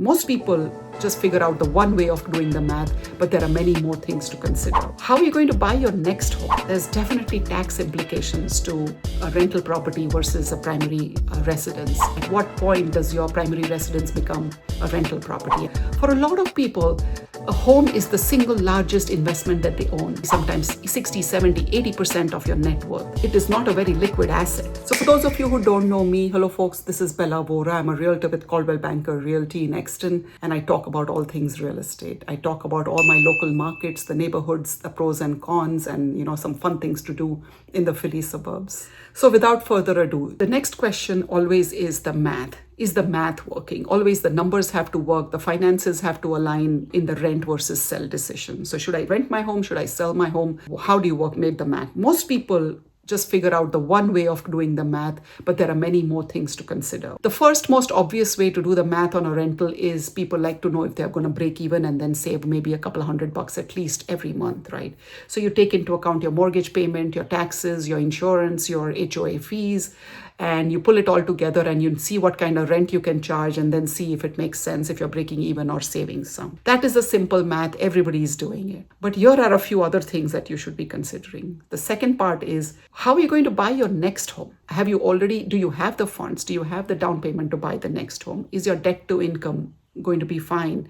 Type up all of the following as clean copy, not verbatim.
Most people just figure out the one way of doing the math, but there are many more things to consider. How are you going to buy your next home? There's definitely tax implications to a rental property versus a primary residence. At what point does your primary residence become a rental property? For a lot of people, a home is the single largest investment that they own, sometimes 60, 70, 80% of your net worth. It is not a very liquid asset. So for those of you who don't know me, hello folks, this is Bela Vora. I'm a realtor with Coldwell Banker Realty in Exton, and I talk about all things real estate. I talk about all my local markets, the neighborhoods, the pros and cons, and some fun things to do in the Philly suburbs. So without further ado, the next question always is the math. Is the math working? Always the numbers have to work. The finances have to align in the rent versus sell decision. So should I rent my home? Should I sell my home? How do you make the math? Most people just figure out the one way of doing the math, but there are many more things to consider. The first most obvious way to do the math on a rental is people like to know if they're going to break even and then save maybe a couple of $100 at least every month, right? So you take into account your mortgage payment, your taxes, your insurance, your HOA fees, and you pull it all together and you see what kind of rent you can charge and then see if it makes sense if you're breaking even or saving some. That is a simple math. Everybody is doing it. But here are a few other things that you should be considering. The second part is, how are you going to buy your next home? Do you have the funds? Do you have the down payment to buy the next home? Is your debt to income going to be fine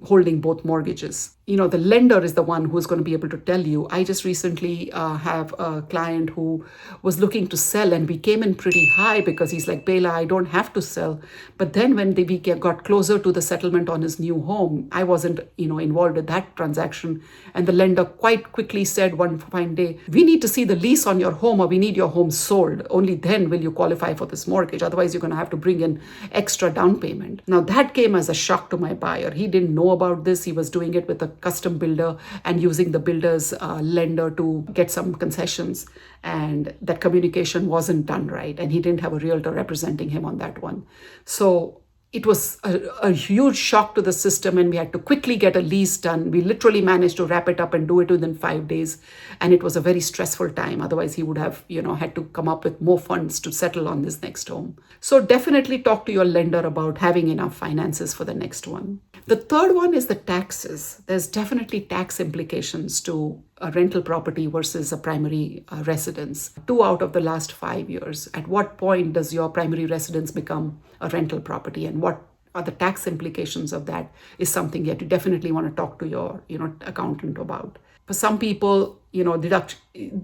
holding both mortgages? The lender is the one who's going to be able to tell you. I just recently have a client who was looking to sell, and we came in pretty high because he's like, Bela, I don't have to sell. But then when we got closer to the settlement on his new home, I wasn't involved in that transaction. And the lender quite quickly said one fine day, we need to see the lease on your home, or we need your home sold. Only then will you qualify for this mortgage. Otherwise, you're going to have to bring in extra down payment. Now that came as a shock to my buyer. He didn't know about this. He was doing it with a custom builder and using the builder's lender to get some concessions, and that communication wasn't done right, and he didn't have a realtor representing him on that one. So it was a huge shock to the system, and we had to quickly get a lease done. We literally managed to wrap it up and do it within 5 days, and it was a very stressful time. Otherwise, he would have had to come up with more funds to settle on this next home. So definitely talk to your lender about having enough finances for the next one. The third one is the taxes. There's definitely tax implications to a rental property versus a primary residence. 2 out of the last 5 years. At what point does your primary residence become a rental property, and what are the tax implications of that is something that you definitely want to talk to your accountant about. For some people, they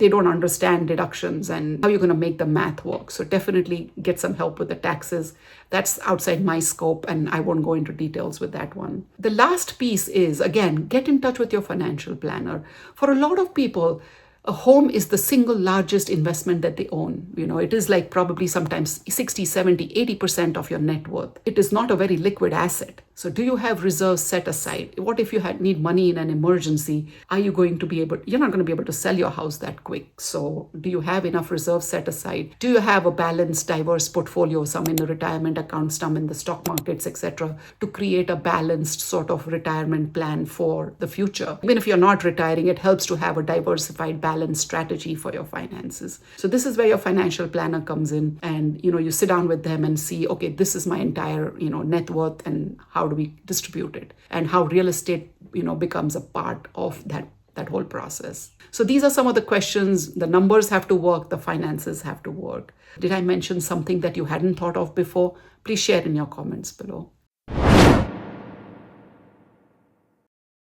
don't understand deductions and how you're going to make the math work. So definitely get some help with the taxes. That's outside my scope, and I won't go into details with that one. The last piece is, again, get in touch with your financial planner. For a lot of people, a home is the single largest investment that they own. It is like probably sometimes 60, 70, 80% of your net worth. It is not a very liquid asset. So do you have reserves set aside? What if you need money in an emergency? You're not going to be able to sell your house that quick. So do you have enough reserves set aside? Do you have a balanced, diverse portfolio, some in the retirement accounts, some in the stock markets, etc., to create a balanced sort of retirement plan for the future? Even if you're not retiring, it helps to have a diversified, balanced strategy for your finances. So this is where your financial planner comes in, and you sit down with them and see, okay, this is my entire net worth, and how do we distribute it, and how real estate becomes a part of that whole process. So these are some of the questions. The numbers have to work, the finances have to work. Did I mention something that you hadn't thought of before? Please share in your comments below.